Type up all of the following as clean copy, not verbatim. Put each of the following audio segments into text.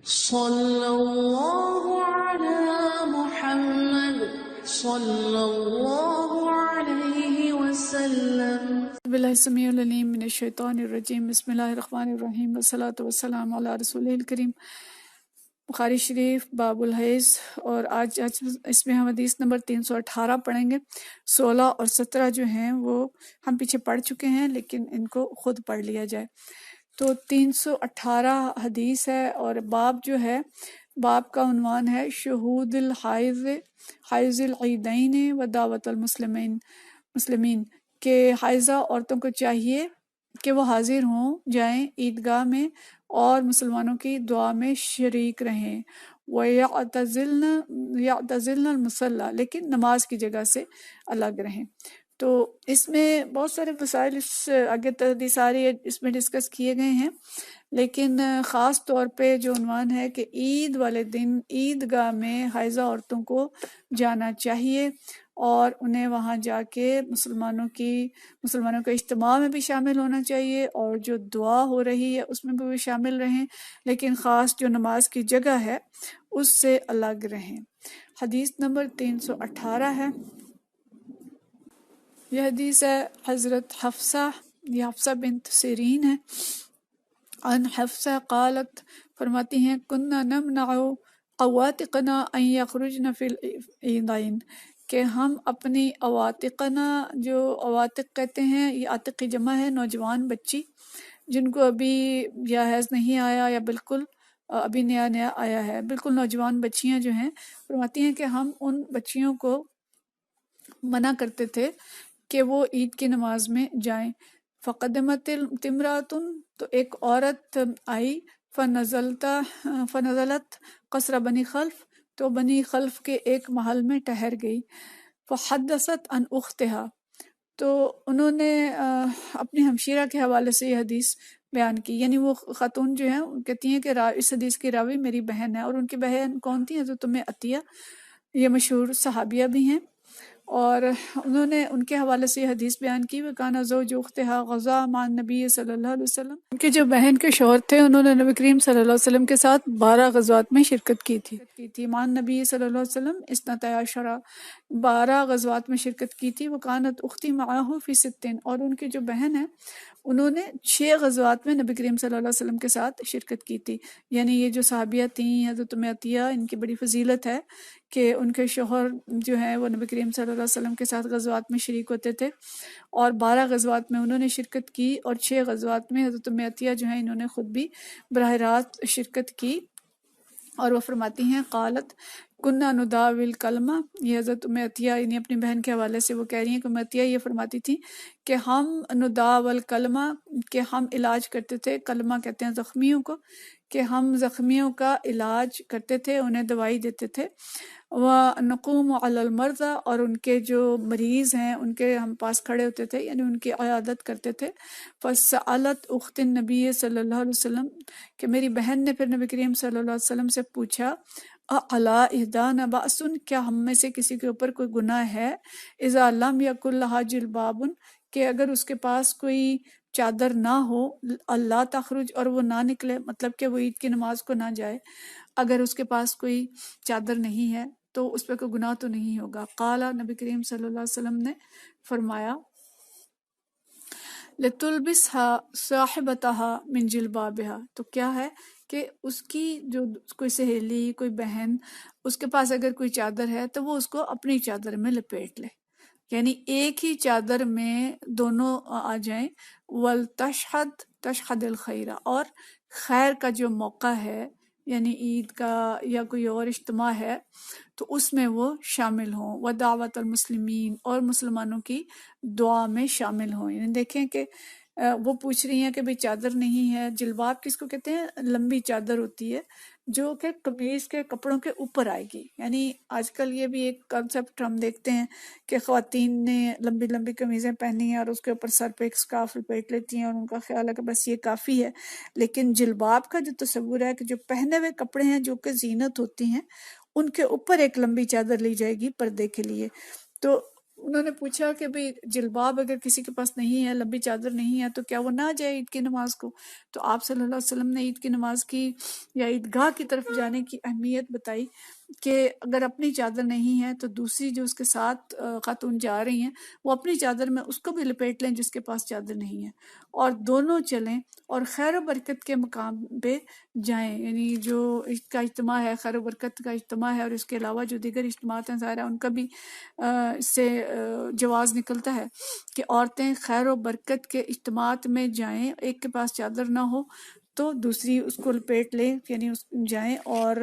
صلی اللہ علی محمد صلی اللہ علیہ وسلم۔ باللہ السمیع العلیم من الشیطان الرجیم، بسم اللہ الرحمن الرحیم، والصلاۃ والسلام علی رسول الکریم۔ بخاری شریف باب الحیض، اور آج اس میں ہم حدیث نمبر 318 پڑھیں گے۔ 16 اور 17 جو ہیں وہ ہم پیچھے پڑھ چکے ہیں، لیکن ان کو خود پڑھ لیا جائے۔ تو 318 حدیث ہے، اور باب جو ہے، باب کا عنوان ہے شہود الحائض حائض العیدین و دعوت مسلمین، کہ حائضہ عورتوں کو چاہیے کہ وہ حاضر جائیں عیدگاہ میں اور مسلمانوں کی دعا میں شریک رہیں، وَيَعْتَزِلْنَ الْمُصَلَّى، لیکن نماز کی جگہ سے الگ رہیں۔ تو اس میں بہت سارے مسائل آگے حدیث آ رہی ہے، اس میں ڈسکس کیے گئے ہیں، لیکن خاص طور پہ جو عنوان ہے کہ عید والے دن عیدگاہ میں حائضہ عورتوں کو جانا چاہیے، اور انہیں وہاں جا کے مسلمانوں کا اجتماع میں بھی شامل ہونا چاہیے، اور جو دعا ہو رہی ہے اس میں بھی شامل رہیں، لیکن خاص جو نماز کی جگہ ہے اس سے الگ رہیں۔ حدیث نمبر 318 ہے۔ یہ حدیث ہے حضرت حفصہ، یہ حفصہ بنت سیرین ہے۔ عن حفصہ قالت، فرماتی ہیں، کننا نمنع عواتقنا ان یخرجن فی العیدین، کہ ہم اپنی عواتقنا، جو عواتق کہتے ہیں، یہ عاتق کی جمع ہے نوجوان بچی، جن کو ابھی یا حیض نہیں آیا یا بالکل ابھی نیا نیا آیا ہے، بالکل نوجوان بچیاں جو ہیں، فرماتی ہیں کہ ہم ان بچیوں کو منع کرتے تھے کہ وہ عید کی نماز میں جائیں۔ فقدمت تمراتن، تو ایک عورت آئی، فنزلت قصر بنی خلف، تو بنی خلف کے ایک محل میں ٹھہر گئی۔ فحدثت عن اختہا، تو انہوں نے اپنی ہمشیرہ کے حوالے سے یہ حدیث بیان کی، یعنی وہ خاتون جو ہیں کہتی ہیں کہ اس حدیث کی راوی میری بہن ہے، اور ان کی بہن کون تھی؟ حضرت ام عطیہ، یہ مشہور صحابیہ بھی ہیں، اور انہوں نے ان کے حوالے سے یہ حدیث بیان کی، وَكَانَ زَوْجُ أُخْتِهَا غَزَا مَعَ النَّبِيِّ صلی اللہ علیہ وسلم، ان کے جو بہن کے شوہر تھے انہوں نے نبی کریم صلی اللہ علیہ وسلم کے ساتھ 12 غزوات میں شرکت کی تھی۔ مع النبی صلی اللہ علیہ وسلم 12 12 غزوات میں شرکت کی تھی۔ وَكَانَتْ أُخْتِي مَعَهُ فِي 60، اور ان کی جو بہن ہے انہوں نے 6 غزوات میں نبی کریم صلی اللہ علیہ وسلم کے ساتھ شرکت کی تھی۔ یعنی یہ جو صحابیہ تھیں حضرت ام عطیہ، ان کی بڑی فضیلت ہے کہ ان کے شوہر جو ہیں وہ نبی کریم صلی اللہ علیہ وسلم کے ساتھ غزوات میں شریک ہوتے تھے، اور 12 غزوات میں انہوں نے شرکت کی، اور 6 غزوات میں حضرت ام عطیہ جو ہیں انہوں نے خود بھی براہ راست شرکت کی۔ اور وہ فرماتی ہیں، قالت کننا نداوی الکلمہ، یہ حضرت ام عطیہ یعنی اپنی بہن کے حوالے سے وہ کہہ رہی ہیں کہ ام عطیہ یہ فرماتی تھی کہ ہم نداوی الکلمہ، کہ ہم علاج کرتے تھے، کلمہ کہتے ہیں زخمیوں کو، کہ ہم زخمیوں کا علاج کرتے تھے، انہیں دوائی دیتے تھے۔ وَنَقُومُ عَلَى الْمَرْضَى، اور ان کے جو مریض ہیں ان کے ہم پاس کھڑے ہوتے تھے، یعنی ان کی عیادت کرتے تھے۔ فَسَأَلَتْ أُخْتِ النَّبِيِّ صلی اللہ علیہ وسلم، کہ میری بہن نے پھر نبی کریم صلی اللہ علیہ وسلم سے پوچھا، أَعَلَىٰ إِحْدَانَا بَأْسٌ، کیا ہم میں سے کسی کے اوپر کوئی گناہ ہے؟ إِذَا لَمْ يَكُنْ لَهَا جِلْبَابٌ، کہ اگر اس کے پاس کوئی چادر نہ ہو، اللہ تخرج، اور وہ نہ نکلے، مطلب کہ وہ عید کی نماز کو نہ جائے، اگر اس کے پاس کوئی چادر نہیں ہے تو اس پہ کوئی گناہ تو نہیں ہوگا۔ قال، نبی کریم صلی اللہ علیہ وسلم نے فرمایا، لِتُلْبِسْهَا صَاحِبَتَهَا مِنْ جِلْبَابِهَا، تو کیا ہے کہ اس کی جو کوئی سہیلی، کوئی بہن، اس کے پاس اگر کوئی چادر ہے تو وہ اس کو اپنی چادر میں لپیٹ لے، یعنی ایک ہی چادر میں دونوں آ جائیں۔ وَلْتَشْهَدْ الْخَيْرَ، اور خیر کا جو موقع ہے، یعنی عید کا یا کوئی اور اجتماع ہے تو اس میں وہ شامل ہوں۔ وَدَعْوَةَ الْمُسْلِمِينَ، اور مسلمانوں کی دعا میں شامل ہوں۔ یعنی دیکھیں کہ وہ پوچھ رہی ہیں کہ بھئی چادر نہیں ہے۔ جلباب کس کو کہتے ہیں؟ لمبی چادر ہوتی ہے جو کہ قمیض کے کپڑوں کے اوپر آئے گی۔ یعنی آج کل یہ بھی ایک کنسیپٹ ہم دیکھتے ہیں کہ خواتین نے لمبی لمبی قمیضیں پہنی ہیں اور اس کے اوپر سر پہ ایک اسکارف لپیٹ لیتی ہیں، اور ان کا خیال ہے کہ بس یہ کافی ہے۔ لیکن جلباب کا جو تصور ہے کہ جو پہنے ہوئے کپڑے ہیں جو کہ زینت ہوتی ہیں، ان کے اوپر ایک لمبی چادر لی جائے گی پردے کے لیے۔ تو انہوں نے پوچھا کہ بھئی جلباب اگر کسی کے پاس نہیں ہے، لمبی چادر نہیں ہے، تو کیا وہ نہ جائے عید کی نماز کو؟ تو آپ صلی اللہ علیہ وسلم نے عید کی نماز کی یا عیدگاہ کی طرف جانے کی اہمیت بتائی کہ اگر اپنی چادر نہیں ہے تو دوسری جو اس کے ساتھ خاتون جا رہی ہیں وہ اپنی چادر میں اس کو بھی لپیٹ لیں جس کے پاس چادر نہیں ہے، اور دونوں چلیں اور خیر و برکت کے مقام پہ جائیں. یعنی جو اس کا اجتماع ہے، خیر و برکت کا اجتماع ہے، اور اس کے علاوہ جو دیگر اجتماعات ہیں ظاہر ہے ان کا بھی اس سے جواز نکلتا ہے کہ عورتیں خیر و برکت کے اجتماعات میں جائیں، ایک کے پاس چادر نہ ہو تو دوسری اس کو لپیٹ لے، یعنی جائیں اور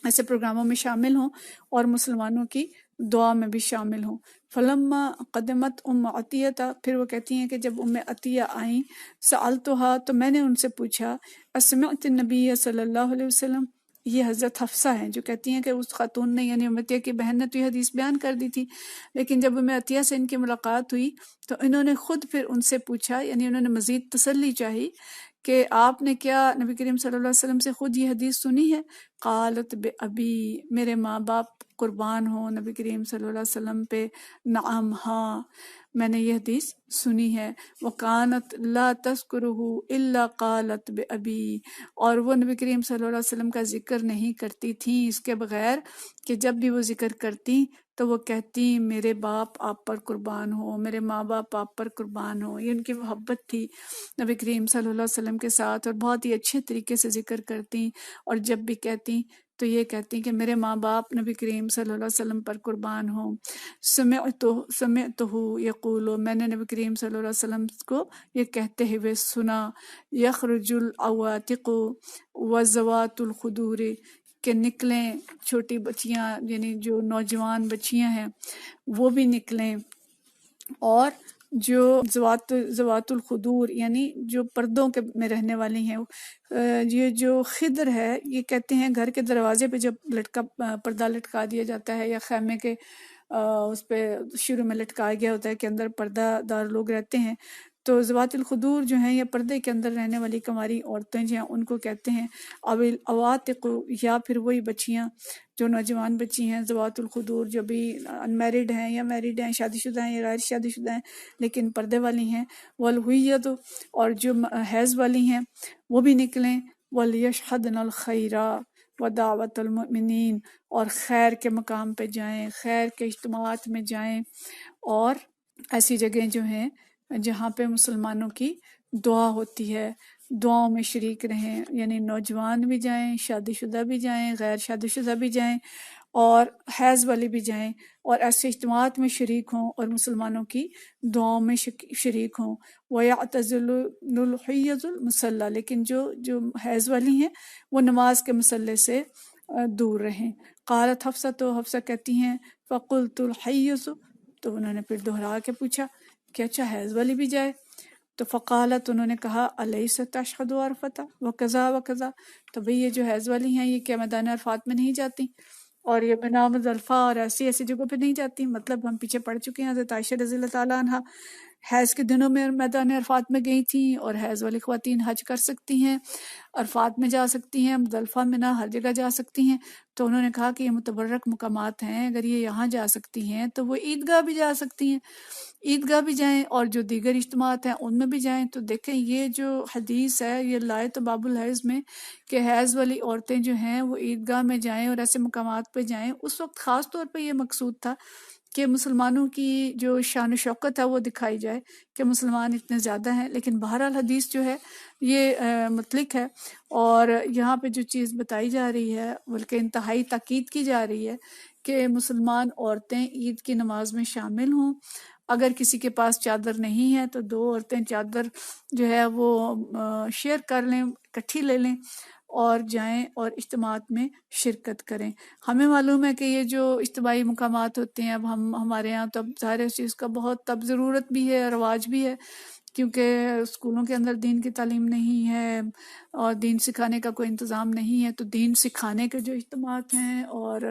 ایسے پروگراموں میں شامل ہوں اور مسلمانوں کی دعا میں بھی شامل ہوں. فلما قدمت عطیہ، پھر وہ کہتی ہیں کہ جب عطیہ آئیں، سألتها، تو میں نے ان سے پوچھا، اسمعت النبی صلی اللہ علیہ وسلم، یہ حضرت حفصہ ہیں جو کہتی ہیں کہ اس خاتون نے یعنی عطیہ کی بہن نے تو یہ حدیث بیان کر دی تھی، لیکن جب عطیہ سے ان کی ملاقات ہوئی تو انہوں نے خود پھر ان سے پوچھا، یعنی انہوں نے مزید تسلی چاہی کہ آپ نے کیا نبی کریم صلی اللہ علیہ وسلم سے خود یہ حدیث سنی ہے؟ قالت بے ابی، میرے ماں باپ قربان ہوں نبی کریم صلی اللہ علیہ وسلم پہ، نعم، ہاں میں نے یہ حدیث سنی ہے. وکانت لا تذکرہ الا قالت بے ابی، اور وہ نبی کریم صلی اللہ علیہ وسلم کا ذکر نہیں کرتی تھیں اس کے بغیر کہ جب بھی وہ ذکر کرتی تو وہ کہتی میرے باپ آپ پر قربان ہو، میرے ماں باپ آپ پر قربان ہو. یہ ان کی محبت تھی نبی کریم صلی اللہ علیہ وسلم کے ساتھ، اور بہت ہی اچھے طریقے سے ذکر کرتی، اور جب بھی کہتی تو یہ کہتی کہ میرے ماں باپ نبی کریم صلی اللہ علیہ وسلم پر قربان ہوں. سمعتہ یقول، میں نے نبی کریم صلی اللہ علیہ وسلم کو یہ کہتے ہوئے سنا، یخرج العواتق وذوات الخدور، کہ نکلیں چھوٹی بچیاں یعنی جو نوجوان بچیاں ہیں وہ بھی نکلیں، اور جو ذوات الخدور یعنی جو پردوں کے میں رہنے والی ہیں. یہ جو خدر ہے یہ کہتے ہیں گھر کے دروازے پہ جب پردہ لٹکا دیا جاتا ہے، یا خیمے کے اس پہ شروع میں لٹکایا گیا ہوتا ہے کہ اندر پردہ دار لوگ رہتے ہیں، تو ذوات الخدور جو ہیں یا پردے کے اندر رہنے والی کماری عورتیں جو ہیں ان کو کہتے ہیں اواتق، یا پھر وہی بچیاں جو نوجوان بچی ہیں ذوات الخدور، جو بھی انمیرڈ ہیں یا میرڈ ہیں، شادی شدہ ہیں یا غیر شادی شدہ ہیں لیکن پردے والی ہیں. والحیض، اور جو حیض والی ہیں وہ بھی نکلیں. ولیشہدن الخیر ودعوت المؤمنین، اور خیر کے مقام پہ جائیں، خیر کے اجتماعات میں جائیں، اور ایسی جگہیں جو ہیں جہاں پہ مسلمانوں کی دعا ہوتی ہے دعاؤں میں شریک رہیں. یعنی نوجوان بھی جائیں، شادی شدہ بھی جائیں، غیر شادی شدہ بھی جائیں، اور حیض والی بھی جائیں، اور ایسے اجتماعات میں شریک ہوں اور مسلمانوں کی دعاؤں میں شریک ہوں. وَيَعْتَزِلُ الْحِيَّضُ الْمُصَلَّى، لیکن جو حیض والی ہیں وہ نماز کے مصلے سے دور رہیں. قالت حفصہ، تو حفصہ کہتی ہیں فَقُلْتُ الْحِيَّضُ، تو انہوں نے پھر دہرا کے پوچھا کہ اچھا حیض والی بھی جائے؟ تو فقالت، انہوں نے کہا الیست تشہد عرفۃ وکذا وکذا، تو بھئی یہ جو حیض والی ہیں یہ کیا میدان عرفات میں نہیں جاتی، اور یہ بنا مزدلفہ اور ایسی ایسی جگہوں پہ نہیں جاتی؟ مطلب ہم پیچھے پڑھ چکے ہیں حضرت عائشہ رضی اللہ تعالیٰ عنہ حیض کے دنوں میں میدان عرفات میں گئی تھیں، اور حیض والی خواتین حج کر سکتی ہیں، عرفات میں جا سکتی ہیں، مزدلفہ منہ ہر جگہ جا سکتی ہیں. تو انہوں نے کہا کہ یہ متبرک مقامات ہیں، اگر یہ یہاں جا سکتی ہیں تو وہ عیدگاہ بھی جا سکتی ہیں، عیدگاہ بھی جائیں، اور جو دیگر اجتماعات ہیں ان میں بھی جائیں. تو دیکھیں یہ جو حدیث ہے یہ لائے تو باب الحیض میں کہ حیض والی عورتیں جو ہیں وہ عیدگاہ میں جائیں اور ایسے مقامات پہ جائیں. اس وقت خاص طور پہ یہ مقصود تھا کہ مسلمانوں کی جو شان و شوکت ہے وہ دکھائی جائے کہ مسلمان اتنے زیادہ ہیں. لیکن بہرحال حدیث جو ہے یہ مطلق ہے، اور یہاں پہ جو چیز بتائی جا رہی ہے بلکہ انتہائی تاکید کی جا رہی ہے کہ مسلمان عورتیں عید کی نماز میں شامل ہوں. اگر کسی کے پاس چادر نہیں ہے تو دو عورتیں چادر جو ہے وہ شیئر کر لیں، اکٹھی لے لیں اور جائیں اور اجتماعات میں شرکت کریں. ہمیں معلوم ہے کہ یہ جو اجتماعی مقامات ہوتے ہیں اب ہمارے یہاں تو اب ظاہر ہے اس چیز کا بہت اب ضرورت بھی ہے، رواج بھی ہے کیونکہ اسکولوں کے اندر دین کی تعلیم نہیں ہے اور دین سکھانے کا کوئی انتظام نہیں ہے، تو دین سکھانے کے جو اجتماعات ہیں اور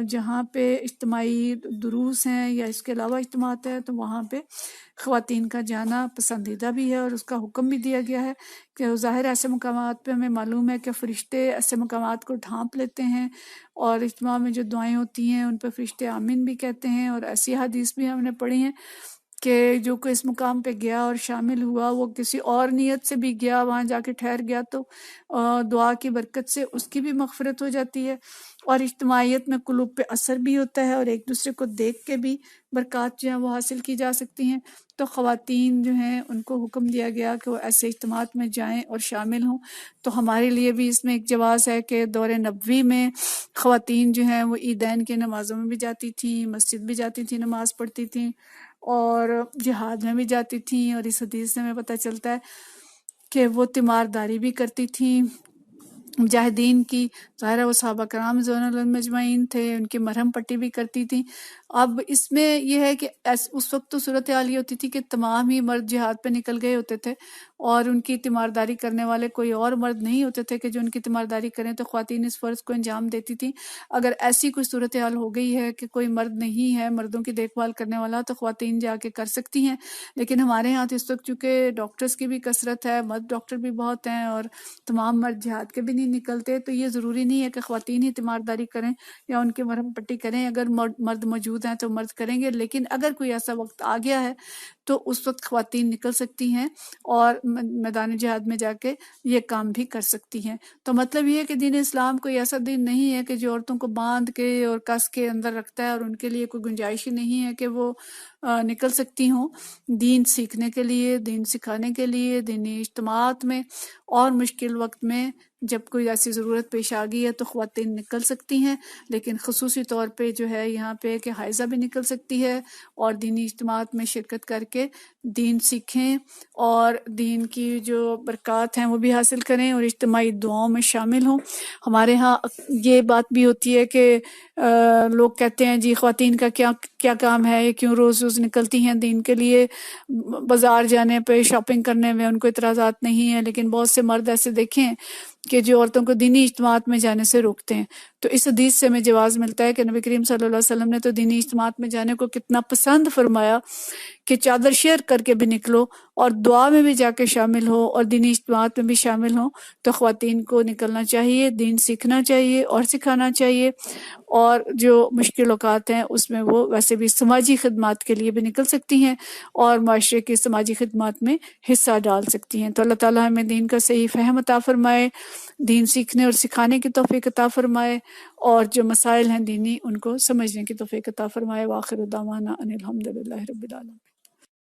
جہاں پہ اجتماعی دروس ہیں یا اس کے علاوہ اجتماعات ہیں تو وہاں پہ خواتین کا جانا پسندیدہ بھی ہے، اور اس کا حکم بھی دیا گیا ہے کہ ظاہر ایسے مقامات پہ ہمیں معلوم ہے کہ فرشتے ایسے مقامات کو ڈھانپ لیتے ہیں، اور اجتماع میں جو دعائیں ہوتی ہیں ان پہ فرشتے آمین بھی کہتے ہیں، اور ایسی حدیث بھی ہم نے پڑھی ہیں کہ جو کوئی اس مقام پہ گیا اور شامل ہوا، وہ کسی اور نیت سے بھی گیا، وہاں جا کے ٹھہر گیا تو دعا کی برکت سے اس کی بھی مغفرت ہو جاتی ہے، اور اجتماعیت میں قلوب پہ اثر بھی ہوتا ہے، اور ایک دوسرے کو دیکھ کے بھی برکات جو ہیں وہ حاصل کی جا سکتی ہیں۔ تو خواتین جو ہیں ان کو حکم دیا گیا کہ وہ ایسے اجتماعات میں جائیں اور شامل ہوں۔ تو ہمارے لیے بھی اس میں ایک جواز ہے کہ دور نبوی میں خواتین جو ہیں وہ عیدین کی نمازوں میں بھی جاتی تھیں، مسجد بھی جاتی تھیں، نماز پڑھتی تھیں، اور جہاد میں بھی جاتی تھیں، اور اس حدیث سے ہمیں پتہ چلتا ہے کہ وہ تیمارداری بھی کرتی تھیں مجاہدین کی۔ ظاہر ہے وہ صحابہ کرام رضوان اللہ مجمعین تھے، ان کی مرہم پٹی بھی کرتی تھیں۔ اب اس میں یہ ہے کہ اس وقت تو صورتحال یہ ہوتی تھی کہ تمام ہی مرد جہاد پہ نکل گئے ہوتے تھے، اور ان کی تیمارداری کرنے والے کوئی اور مرد نہیں ہوتے تھے کہ جو ان کی تیمارداری کریں، تو خواتین اس فرض کو انجام دیتی تھیں۔ اگر ایسی کوئی صورتحال ہو گئی ہے کہ کوئی مرد نہیں ہے مردوں کی دیکھ بھال کرنے والا، تو خواتین جا کے کر سکتی ہیں۔ لیکن ہمارے ہاں تو اس وقت چونکہ ڈاکٹرز کی بھی کثرت ہے، مرد ڈاکٹر بھی بہت ہیں، اور تمام مرد جہاد کے بھی نہیں نکلتے، تو یہ ضروری نہیں ہے کہ خواتین ہی تیمارداری کریں یا ان کی مرہم پٹی کریں۔ اگر مرد موجود ہیں تو مرد کریں گے، لیکن اگر کوئی ایسا وقت آ گیا ہے تو اس وقت خواتین نکل سکتی ہیں اور میدان جہاد میں جا کے یہ کام بھی کر سکتی ہیں۔ تو مطلب یہ ہے کہ دین اسلام کوئی ایسا دین نہیں ہے کہ جو عورتوں کو باندھ کے اور کس کے اندر رکھتا ہے، اور ان کے لیے کوئی گنجائش ہی نہیں ہے کہ وہ نکل سکتی ہوں۔ دین سیکھنے کے لیے، دین سکھانے کے لیے، دینی اجتماعات میں اور مشکل وقت میں جب کوئی ایسی ضرورت پیش آ گئی ہے تو خواتین نکل سکتی ہیں، لیکن خصوصی طور پہ جو ہے یہاں پہ کہ حائضہ بھی نکل سکتی ہے اور دینی اجتماعات میں شرکت کر کے دین سیکھیں اور دین کی جو برکات ہیں وہ بھی حاصل کریں اور اجتماعی دعاؤں میں شامل ہوں۔ ہمارے ہاں یہ بات بھی ہوتی ہے کہ لوگ کہتے ہیں جی خواتین کا کیا کام ہے، یہ کیوں روز روز نکلتی ہیں دین کے لیے، بازار جانے پہ شاپنگ کرنے میں ان کو اعتراضات نہیں ہیں، لیکن بہت سے مرد ایسے دیکھیں کہ جو عورتوں کو دینی اجتماعات میں جانے سے روکتے ہیں۔ تو اس حدیث سے ہمیں جواز ملتا ہے کہ نبی کریم صلی اللہ علیہ وسلم نے تو دینی اجتماعات میں جانے کو کتنا پسند فرمایا کہ چادر شیئر کر کے بھی نکلو اور دعا میں بھی جا کے شامل ہو اور دینی اجتماعات میں بھی شامل ہوں۔ تو خواتین کو نکلنا چاہیے، دین سیکھنا چاہیے اور سکھانا چاہیے، اور جو مشکل اوقات ہیں اس میں وہ ویسے بھی سماجی خدمات کے لیے بھی نکل سکتی ہیں اور معاشرے کی سماجی خدمات میں حصہ ڈال سکتی ہیں۔ تو اللہ تعالیٰ ہمیں دین کا صحیح فہم عطا فرمائے، دین سیکھنے اور سکھانے کی توفیق عطا فرمائے، اور جو مسائل ہیں دینی ان کو سمجھنے کی توفیق عطا فرمائے۔ وآخر دعوانا ان الحمد للہ رب العالمین۔